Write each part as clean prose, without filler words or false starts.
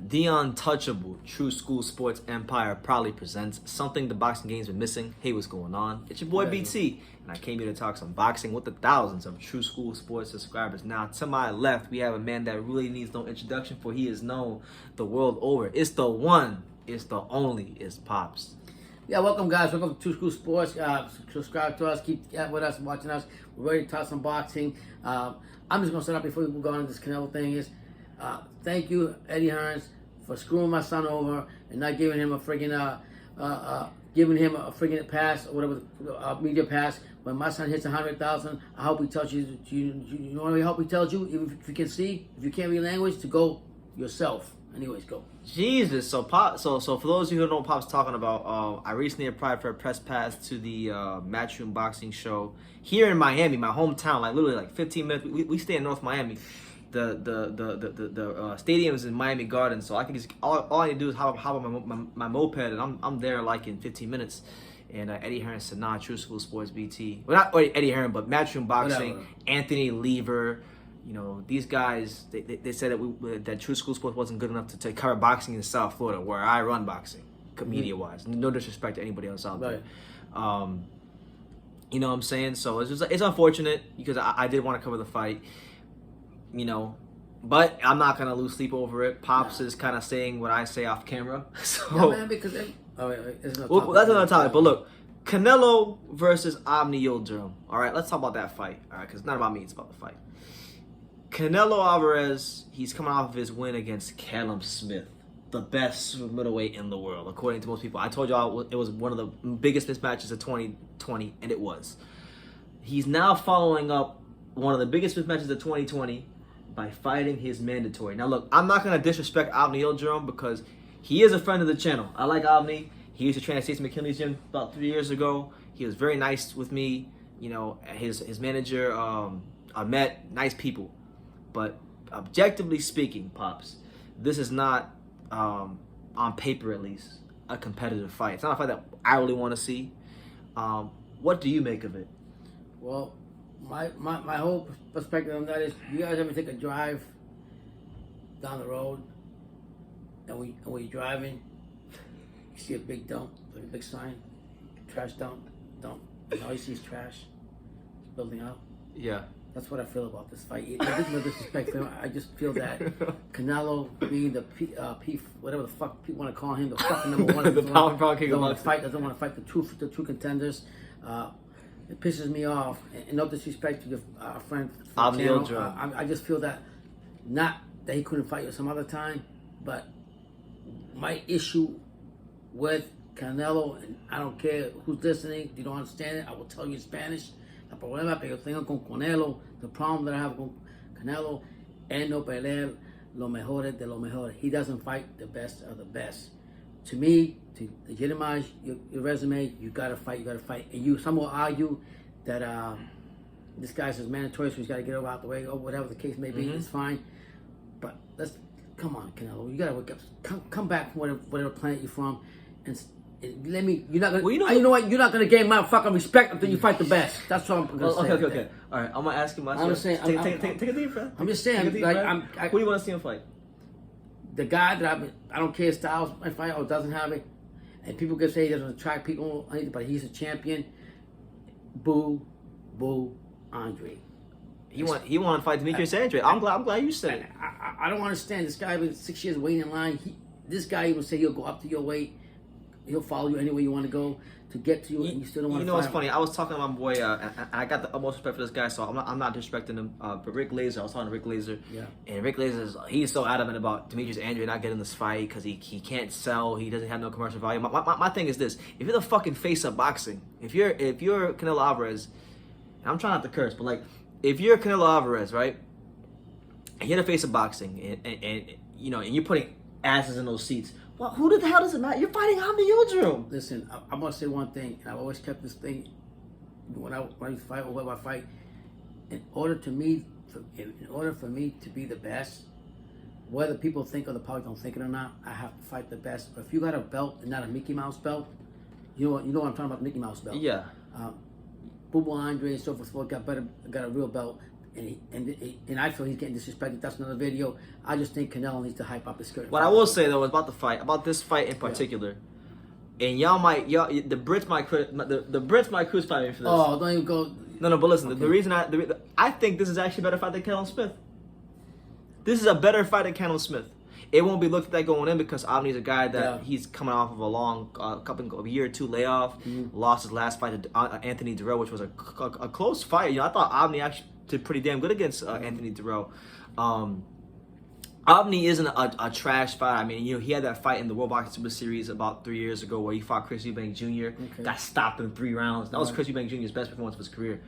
The untouchable True School Sports Empire proudly presents something the boxing game's been missing. Hey, what's going on? It's your boy BT, and I came here to talk some boxing with the thousands of True School Sports subscribers. Now, to my left, we have a man that really needs no introduction, for he is known the world over. It's the one, it's the only, it's Pops. Yeah, welcome guys. Welcome to True School Sports. Subscribe to us. Keep with us, watching us. We're ready to talk some boxing. I'm just gonna start out before we go on to this Canelo thing. Thank you, Eddie Hearns, for screwing my son over and not giving him a friggin' pass or whatever, media pass. When my son hits 100,000, I hope he tells you. You know what I hope he tells you, if you can see, if you can't read language, to go yourself. Anyways, go. Jesus, so for those of you who don't know what Pop's talking about, I recently applied for a press pass to the Matchroom Boxing show here in Miami, my hometown, like literally like 15 minutes. We stay in North Miami. The stadium is in Miami Gardens, so I can just all I need to do is hop on my moped, and I'm there like in 15 minutes. And Eddie Hearn said, "Nah, True School Sports BT." Well, not Eddie Hearn, but Matchroom Boxing, whatever. Anthony Lever. You know, these guys, they said that True School Sports wasn't good enough to cover boxing in South Florida, where I run boxing, media-wise. No disrespect to anybody else out there. Right. You know what I'm saying? So it's unfortunate, because I did want to cover the fight, you know, but I'm not going to lose sleep over it. Pops is kind of saying what I say off camera. So, yeah, man, because that's another topic. But look, Canelo versus Avni Yildrim. All right, let's talk about that fight. All right, because it's not about me, it's about the fight. Canelo Alvarez, he's coming off of his win against Callum Smith, the best middleweight in the world, according to most people. I told y'all it was one of the biggest mismatches of 2020, and it was. He's now following up one of the biggest mismatches of 2020 by fighting his mandatory. Now, look, I'm not going to disrespect Avni Yildrim because he is a friend of the channel. I like Avni. He used to train at Stacey McKinley's gym about 3 years ago. He was very nice with me. You know, his manager, Ahmet, nice people. But objectively speaking, Pops, this is not, on paper at least, a competitive fight. It's not a fight that I really want to see. What do you make of it? Well, my whole perspective on that is, you guys ever take a drive down the road, and when you're driving, you see a big dump, like a big sign, trash dump, and all you see is trash. It's building up. Yeah. That's what I feel about this fight. There's no disrespect to him. I just feel that Canelo being the whatever the fuck people want to call him, the fucking number one, the pound king doesn't want to fight the two contenders. It pisses me off. And no disrespect to your friend Avni Yildrim. I just feel that, not that he couldn't fight you some other time, but my issue with Canelo, and I don't care who's listening, if you don't understand it, I will tell you in Spanish. El problema que yo tengo con Canelo, the problem that I have con Canelo, él no pelea los mejores de los mejores. He doesn't fight the best of the best. To me, to legitimize your resume, you gotta fight. And some will argue that this guy's is mandatory, so he's gotta get over out the way, or whatever the case may be. It's fine. But come on, Canelo, you gotta wake up. Come back from whatever planet you're from, and let me. You're not gonna. Well, you know what? You're not gonna gain my fucking respect until you fight the best. That's what I'm gonna say. Okay. All right, I'm gonna ask you myself. I'm just saying. Take a deep breath. I'm just saying. Who do you want to see him fight? The guy that I don't care Styles might fight or doesn't have it, and people can say he doesn't attract people, but he's a champion. Boo, Andre. He want to fight Demetrius Andrade. I'm glad you said it. I don't understand. This guy been 6 years waiting in line. This guy even say he'll go up to your weight. He'll follow you anywhere you want to go to get to you, and you still don't want to. You know what's funny? I was talking to my boy, and I got the utmost respect for this guy, so I'm not disrespecting him. But Rick Laser, I was talking to Rick Laser, and Rick Laser, he's so adamant about Demetrius Andrade not getting this fight because he can't sell, he doesn't have no commercial value. My thing is this: if you're the fucking face of boxing, if you're Canelo Alvarez, and I'm trying not to curse, but like if you're Canelo Alvarez, right, and you're the face of boxing, and you know, and you're putting asses in those seats. Well, who the hell does it matter? You're fighting Avni Yildrim. Listen, I'm gonna say one thing, and I've always kept this thing when I fight or whoever I fight. In order for me to be the best, whether people think or the public don't think it or not, I have to fight the best. But if you got a belt and not a Mickey Mouse belt, you know what I'm talking about, Mickey Mouse belt. Yeah. Boo Andre and so forth got a real belt. and I feel he's getting disrespected. That's another video. I just think Canelo needs to hype up his skirt. What I will say though is about this fight in particular, and the Brits might crucify me for this. Oh, don't even go. No, but listen. Okay. The reason I think this is actually a better fight than Canelo Smith. This is a better fight than Canelo Smith. It won't be looked at that going in because Avni's a guy that he's coming off of a long, a year or two layoff. Lost his last fight to Anthony Dirrell, which was a close fight. You know, I thought Avni actually did pretty damn good against Anthony Dirrell. Avni isn't a trash fight. I mean, you know, he had that fight in the World Boxing Super Series about 3 years ago where he fought Chris Eubank Jr. Got stopped in 3 rounds. That was Chris Eubank Jr.'s best performance of his career.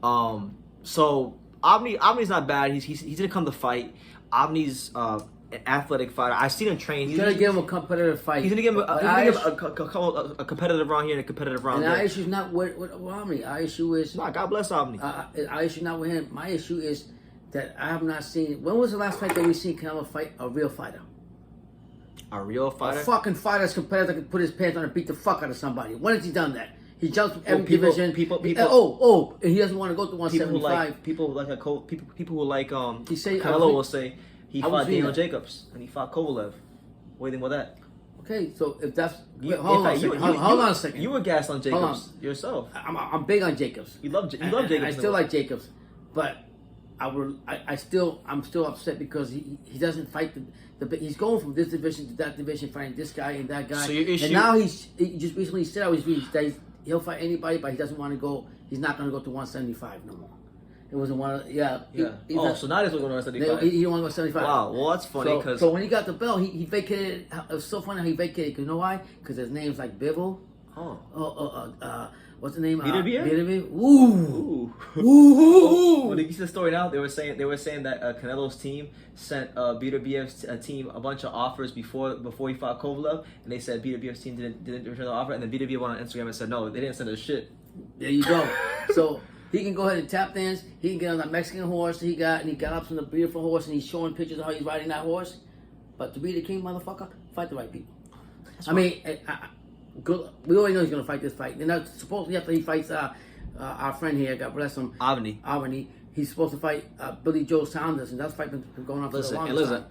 So Avni's not bad. He's gonna come to fight. Avni's an athletic fighter. I've seen him train. He's gonna give him a competitive fight. He's gonna give him a competitive round here and a competitive round there. And our issue's not with Avni. Our issue is God bless Avni. Our issue not with him. My issue is that I have not seen. When was the last fight that we seen Canelo fight a real fighter? A real fighter? A fucking fighter that's competitive that can put his pants on and beat the fuck out of somebody. When has he done that? He jumps from every division. And he doesn't want to go to 175. People who like say, Canelo will say he fought Daniel Jacobs and he fought Kovalev. What do you think about that? Okay, so if that's hold on a second. You were gassed on Jacobs yourself. I'm big on Jacobs. You love Jacobs. I still like Jacobs, but I'm still upset because he doesn't fight he's going from this division to that division, fighting this guy and that guy. So your issue, and now he just recently said he'll fight anybody, but he doesn't want to go. He's not going to go to 175 no more. It wasn't one. So now he's going to 175. He don't want to go 75. Wow, well that's funny because so when he got the belt, he vacated. It was so funny how he vacated. You know why? Because his name's like Bivol. What's the name? Beterbiev? Ooh. Well, did you see the story now? They were saying that Canelo's team sent Beterbiev's team a bunch of offers before he fought Kovalev, and they said Beterbiev's team didn't return the offer, and then Beterbiev went on Instagram and said no, they didn't send us shit. There you go. So he can go ahead and tap dance. He can get on that Mexican horse he got up from the beautiful horse, and he's showing pictures of how he's riding that horse. But to be the king, motherfucker, fight the right people. Good. We already know he's going to fight this fight. And supposedly after he fights our friend here, God bless him, Avni, he's supposed to fight Billy Joe Saunders, and that's fight been going on for a long time.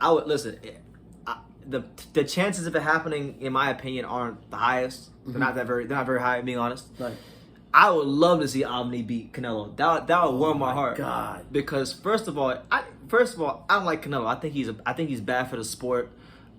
The chances of it happening, in my opinion, aren't the highest. They're not very high. Being honest, right. I would love to see Avni beat Canelo. That would warm my heart. God. Because first of all, I don't like Canelo. I think he's bad for the sport.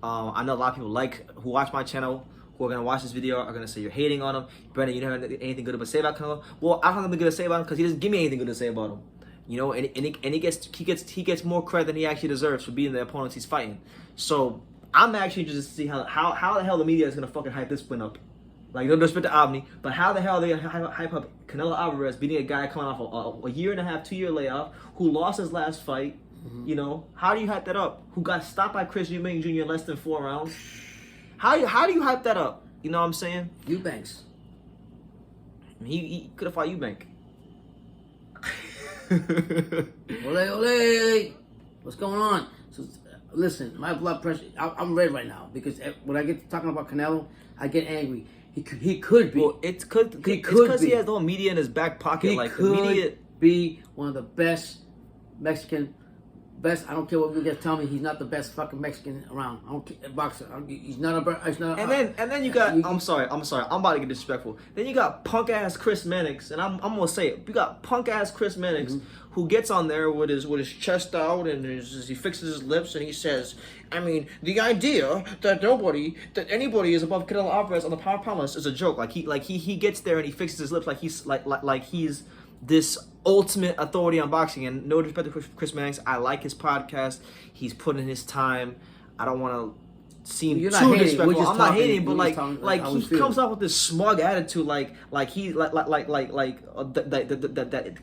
I know a lot of people who watch my channel, who are gonna watch this video, are gonna say you're hating on him. Brendan, you don't have anything good to say about Canelo. Well, I don't have anything good to say about him because he doesn't give me anything good to say about him. You know, and he gets more credit than he actually deserves for beating the opponents he's fighting. So I'm actually interested to see how the hell the media is gonna fucking hype this win up. Like, no disrespect to Avni, but how the hell are they gonna hype up Canelo Alvarez beating a guy coming off a year and a half, 2 year layoff, who lost his last fight? You know, how do you hype that up? Who got stopped by Chris Eubank Jr. in less than 4 rounds? How do you hype that up? You know what I'm saying? Eubanks. He could have fought Eubank. Ole. What's going on? So, listen, my blood pressure, I'm red right now because when I get to talking about Canelo, I get angry. He could be. Well, it's because he has the whole media in his back pocket. He could be one of the best Mexican. I don't care what you guys tell me. He's not the best fucking Mexican around. I don't care, boxer. He's not a. And then you got. I'm sorry. I'm about to get disrespectful. Then you got punk ass Chris Mannix, and I'm gonna say it. You got punk ass Chris Mannix who gets on there with his chest out and he fixes his lips and he says, I mean, the idea that anybody is above Canelo Alvarez on the power promise is a joke. Like he gets there and he fixes his lips like he's this ultimate authority on boxing. And no disrespect to Chris Mannix, I like his podcast. He's put in his time. I don't want to seem too disrespectful. I'm not hating, but he comes off with this smug attitude, that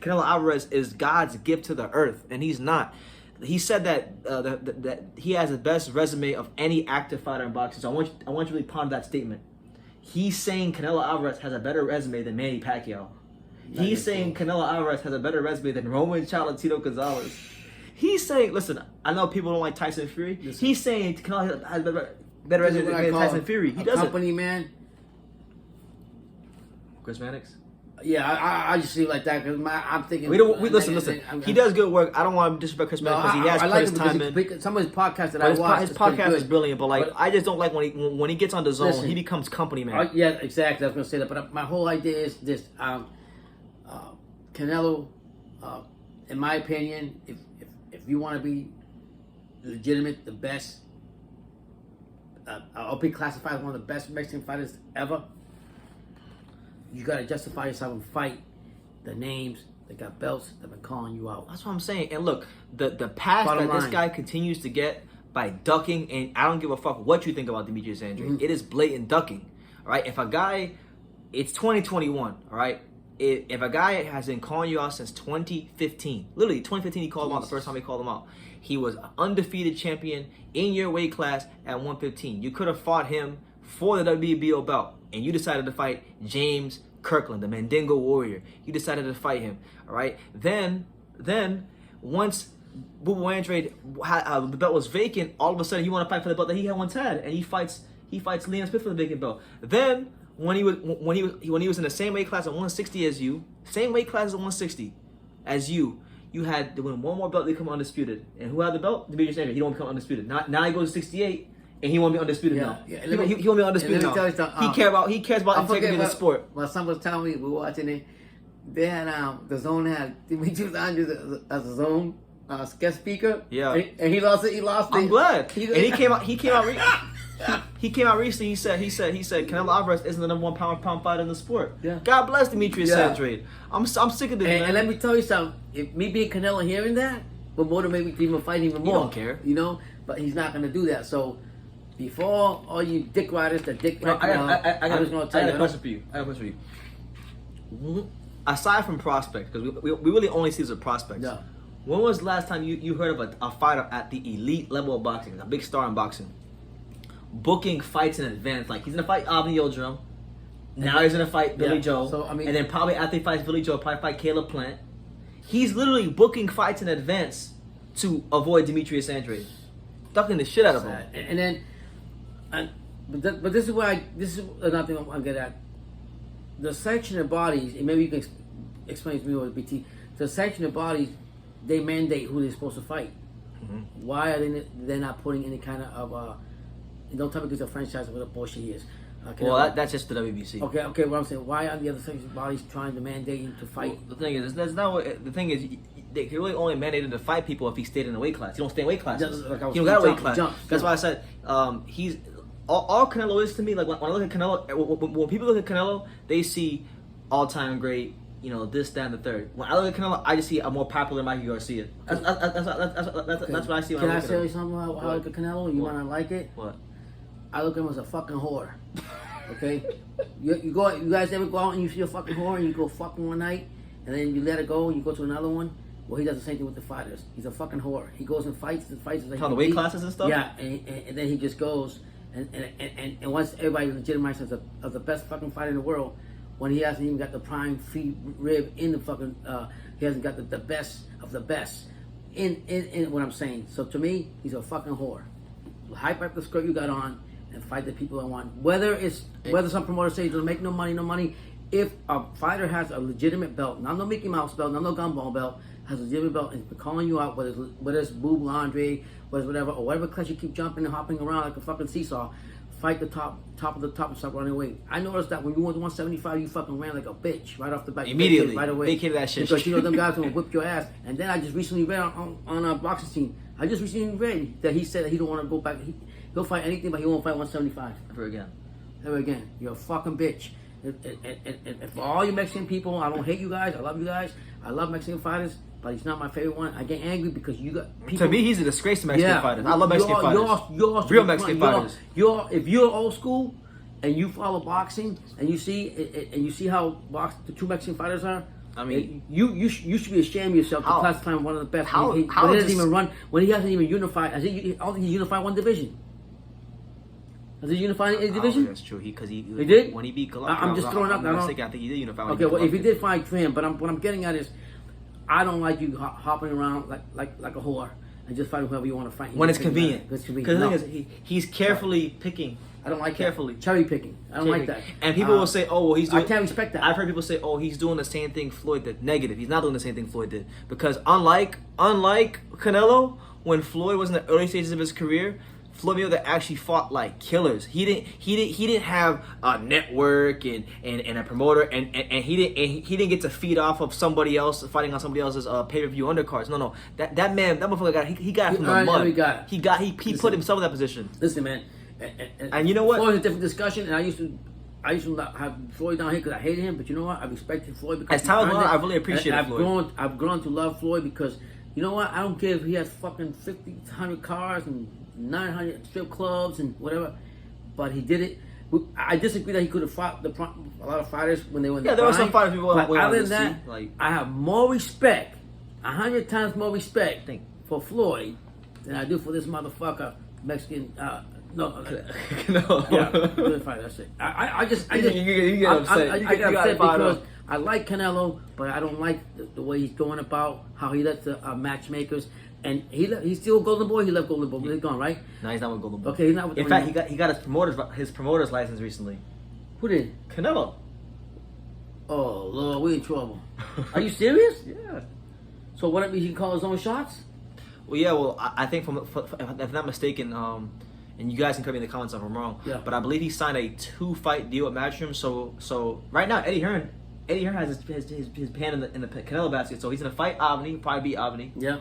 Canelo Alvarez is God's gift to the earth, and he's not. He said that he has the best resume of any active fighter in boxing. So I want you to really ponder that statement. He's saying Canelo Alvarez has a better resume than Manny Pacquiao. He's saying Canelo Alvarez has a better resume than Roman Cholatito Gonzalez. He's saying, listen, I know people don't like Tyson Fury. He's saying Canelo has a better resume than Tyson Fury. He doesn't. Company man. Chris Mannix? Yeah, I just see it like that because I'm thinking. Listen. He does good work. I don't want to disrespect Chris Mannix because he has put his time in. Some of his podcasts that I watch, his podcast is brilliant, but I just don't like when he gets on the zone, he becomes company man. Yeah, exactly. I was going to say that, but my whole idea is this: Canelo, in my opinion, if you want to be legitimate, the best, I'll be classified as one of the best Mexican fighters ever. You got to justify yourself and fight the names that got belts that have been calling you out. That's what I'm saying. And look, the pass that this guy continues to get by ducking, and I don't give a fuck what you think about Demetrius Andrade. It is blatant ducking. All right, if a guy, it's 2021. All right, if a guy has been calling you out since 2015, literally 2015, he called him out the first time he called him out. He was an undefeated champion in your weight class at 115. You could have fought him for the WBO belt, and you decided to fight James Kirkland, the Mandingo Warrior. You decided to fight him, all right? Then once Boo Boo Andrade, the belt was vacant, all of a sudden you want to fight for the belt that he had once had, and he fights Liam Smith for the vacant belt. Then when he was in the same weight class at 160 as you, same weight class at 160 as you had to win one more belt to become undisputed. And who had the belt? Demetrius Andrade. He don't become undisputed. Now he goes to 68. And he won't be undisputed now. Yeah, he won't be undisputed now. He cares about integrity in the sport. Well, someone was telling me, we were watching it, they had, the zone had Demetrius Andrade as a zone guest speaker. Yeah. And he lost it. I'm glad. And he came out recently, he said Canelo Alvarez isn't the number one pound fighter in the sport. Yeah. God bless Demetrius Andrade. I'm sick of this, man. And let me tell you something. If me being Canelo hearing that would motivate me to even fight even more. He don't care. You know? But he's not going to do that. So, before all you dick riders that dick right now, I'm just going to tell you. I got a question for you. Aside from prospects, because we really only see this as prospects. Yeah. When was the last time you heard of a fighter at the elite level of boxing, a big star in boxing, booking fights in advance? Like, he's going to fight Avni Yildrim. Now he's going to fight Billy Joe. So, and then probably after he fights Billy Joe, probably fight Caleb Plant. He's literally booking fights in advance to avoid Demetrius Andrade. Ducking the shit out of him. And then... But this is another thing I'm getting at. The sanctioned bodies, and maybe you can explain to me what BT. The sanctioned bodies, they mandate who they're supposed to fight. Mm-hmm. Why are they're not putting any kind of don't tell me because the franchise what a bullshit he is. That's just the WBC. Okay. What I'm saying, why are the other sanctioned bodies trying to mandate him to fight? Well, the thing is, that's not what the thing is. They really only mandated to fight people if he stayed in the weight class. He don't stay in weight classes. He don't got a weight class. That's why I said he's. All Canelo is to me, like when I look at Canelo, when people look at Canelo, they see all-time great, this, that, and the third. When I look at Canelo, I just see a more popular Mikey Garcia. That's what I see when I look at him. Can I tell you something about how I look at Canelo? You want to like it? What? I look at him as a fucking whore. Okay? you guys ever go out and you see a fucking whore and you go fucking one night and then you let it go and you go to another one? Well, he does the same thing with the fighters. He's a fucking whore. He goes and fights. Like the weight classes and stuff? Yeah, and then he just goes... And once everybody legitimizes as the best fucking fighter in the world, when he hasn't even got the prime feet rib in the fucking, he hasn't got the best of the best in what I'm saying. So to me, he's a fucking whore. Hype up the skirt you got on and fight the people I want. Whether some promoter says he'll make no money. If a fighter has a legitimate belt, not no Mickey Mouse belt, not no gumball belt, has a legitimate belt and is calling you out, whether it's Boo Boo Andre, whether it's whatever, or whatever class you keep jumping and hopping around like a fucking seesaw, fight the top of the top and stop running away. I noticed that when you went to 175, you fucking ran like a bitch right off the bat. Immediately, right away. Vacated that shit. Because them guys will whip your ass. And then I just recently read on a boxing team. I just recently read that he said that he don't want to go back. He'll fight anything, but he won't fight 175 ever again. You're a fucking bitch. And for all you Mexican people, I don't hate you guys. I love you guys. I love Mexican fighters. But he's not my favorite one. I get angry because you got people. To me, he's a disgrace to Mexican fighters. I love Mexican fighters. Real Mexican fighters. If you're old school and you follow boxing and you see how the two Mexican fighters are, I mean, you should be ashamed of yourself to classify him one of the best. When he doesn't even run, when he hasn't even unified. I don't think he unified one division. Has he unified any division? That's true. He did when he beat Colombia. I'm just throwing up. I think he did unify. Okay, well, if he did fight for him, but what I'm getting at is, I don't like you hopping around like a whore and just fighting whoever you want to fight. When it's convenient. Because the thing is, he's carefully picking I don't like Carefully. that. Cherry picking. I don't like that. And people will say, "Oh, well, he's doing." I can't respect that. I've heard people say, "Oh, he's doing the same thing Floyd did." Negative. He's not doing the same thing Floyd did because unlike Canelo, when Floyd was in the early stages of his career, Floyd Mayweather actually fought like killers. He didn't have a network and a promoter and he didn't get to feed off of somebody else fighting on somebody else's pay-per-view undercards. No, that motherfucker he got it from the mud. He put himself in that position. Listen, man. And you know what? Floyd's a different discussion, and I used to have Floyd down here because I hated him. But you know what? I respected Floyd because as time went on, I really appreciated Floyd. I've grown to love Floyd because you know what? I don't care if he has fucking 50, 100 cars and 900 strip clubs and whatever, but he did it. I disagree that he could have fought a lot of fighters when they were in the there were some prime, fighters people but went other to than that, see, like, I have more respect, 100 times more respect for Floyd than I do for this motherfucker Mexican. No. Yeah, good fight. That's it. I just you get upset. I get upset because I like Canelo, but I don't like the way he's going about how he lets the matchmakers. And he's still Golden Boy. He left Golden Boy. He's gone, right? No, he's not with Golden Boy. Okay, he's not with. In fact, he got his promoter's license recently. Who did? Canelo. Oh Lord, we in trouble. Are you serious? Yeah. So what? He can call his own shots? Well, yeah. Well, I think if I'm not mistaken, and you guys can correct me in the comments if I'm wrong. Yeah. But I believe he signed a 2-fight deal with Matchroom. So right now Eddie Hearn has his hand in the Canelo basket. So he's gonna fight Avni, probably beat Avni. Yeah.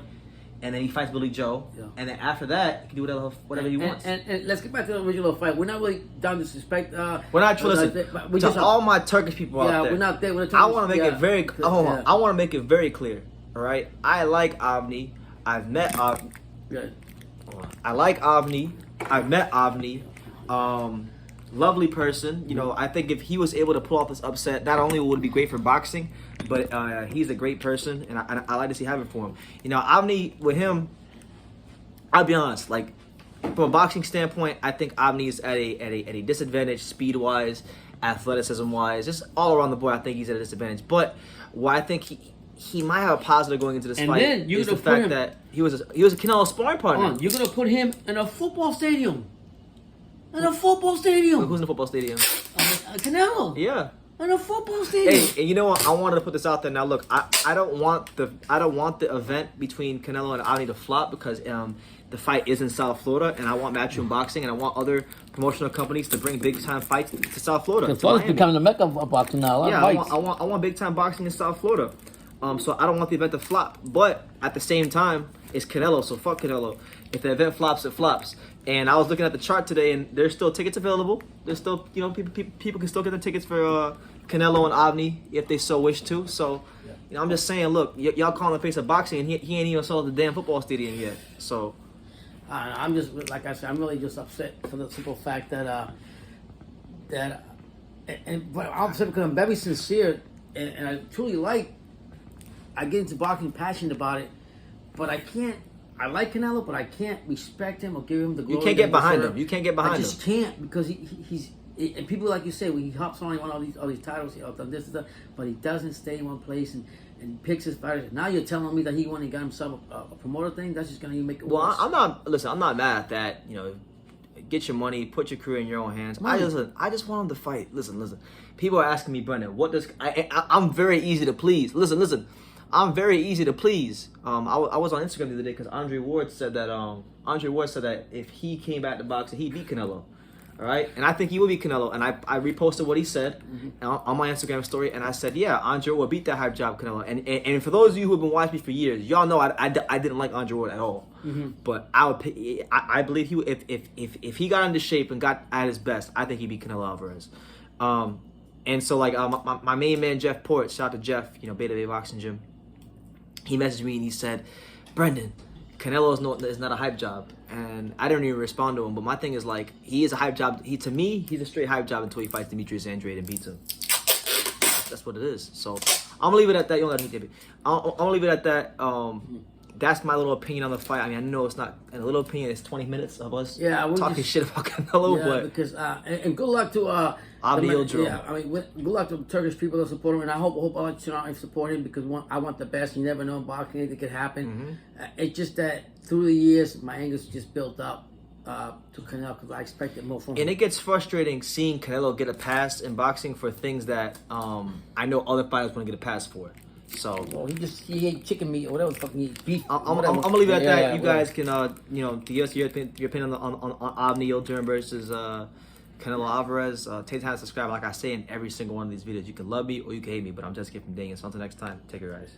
And then he fights Billy Joe. Yeah. And then after that, he can do whatever he wants. And let's get back to the original fight. We're not really down to disrespect. We're not listen. All my Turkish people out there. We're not there. I want to make it very. I want to make it very clear. All right. I like Avni. I've met Avni. Good. I like Avni. I've met Avni. Lovely person. You know, I think if he was able to pull off this upset, not only would it be great for boxing, but he's a great person, and I like to see heaven for him. You know, Avni, with him, I'll be honest, like, from a boxing standpoint, I think Avni is at a disadvantage speed-wise, athleticism-wise, just all around the board. I think he's at a disadvantage. But what I think he might have a positive going into this fight is the fact that he was a Canelo sparring partner. You're gonna put him in a football stadium. In a football stadium. Who's in the football stadium? Canelo. Yeah. In a football stadium. Hey, and you know what? I wanted to put this out there. Now, look, I don't want the event between Canelo and Avni to flop because the fight is in South Florida, and I want Matchroom Boxing, and I want other promotional companies to bring big time fights to South Florida. Florida's becoming the mecca of boxing now. Yeah, I want big time boxing in South Florida. So I don't want the event to flop. But at the same time, it's Canelo, so fuck Canelo. If the event flops, it flops. And I was looking at the chart today, and there's still tickets available. There's still, you know, people can still get the tickets for Canelo and Avni if they so wish to. So, you know, I'm just saying, look, y'all calling the face of boxing, and he ain't even sold the damn football stadium yet. So, I'm just, like I said, I'm really just upset for the simple fact that but I'm upset because I'm very sincere, and I truly I get into boxing passionate about it, but I can't. I like Canelo, but I can't respect him or give him the glory. You can't get behind him. You can't get behind him. I just can't because he's and people like you say when he hops on all these titles, this and that, but he doesn't stay in one place and picks his fighters. Now you're telling me that he went and got himself a promoter thing. That's just gonna make it worse. Well, I'm not mad at that. You know, get your money, put your career in your own hands. I just want him to fight. Listen. People are asking me, Brendan, what does I'm very easy to please. Listen. I'm very easy to please. I was on Instagram the other day because Andre Ward said that if he came back to boxing, he'd beat Canelo. All right, and I think he will beat Canelo. And I reposted what he said on my Instagram story, and I said, yeah, Andre Ward beat that hype job Canelo. And for those of you who have been watching me for years, y'all know I didn't like Andre Ward at all. But I believe he if he got into shape and got at his best, I think he'd beat Canelo Alvarez. And so like my main man Jeff Port, shout out to Jeff, you know, Beta Bay Boxing Gym. He messaged me and he said, Brendan, Canelo is not a hype job. And I didn't even respond to him. But my thing is like, he is a hype job. To me, he's a straight hype job until he fights Demetrius Andrade and beats him. That's what it is. So I'm gonna leave it at that. You don't let me tip it. I'm gonna leave it at that. That's my little opinion on the fight. I mean, I know it's not a little opinion. It's 20 minutes of us talking shit about Canelo. Yeah, but because and good luck to Avni Yildrim. Yeah, I mean, good luck to Turkish people that support him, and I hope all you support him because I want the best. You never know in boxing anything could happen. It's just that through the years, my anger's just built up, to Canelo because I expected more from And him. it gets frustrating seeing Canelo get a pass in boxing for things that I know other fighters want to get a pass for. So Well, he ate chicken meat or whatever the fuck he ate, beef. I'm whatever. gonna leave it at Yeah, that. yeah, You guys can give us your opinion on Avni Yildrim versus Canelo Alvarez. Take time to subscribe. Like I say in every single one of these videos, you can love me or you can hate me, but I'm just giving dang it. So until next time, take care, guys.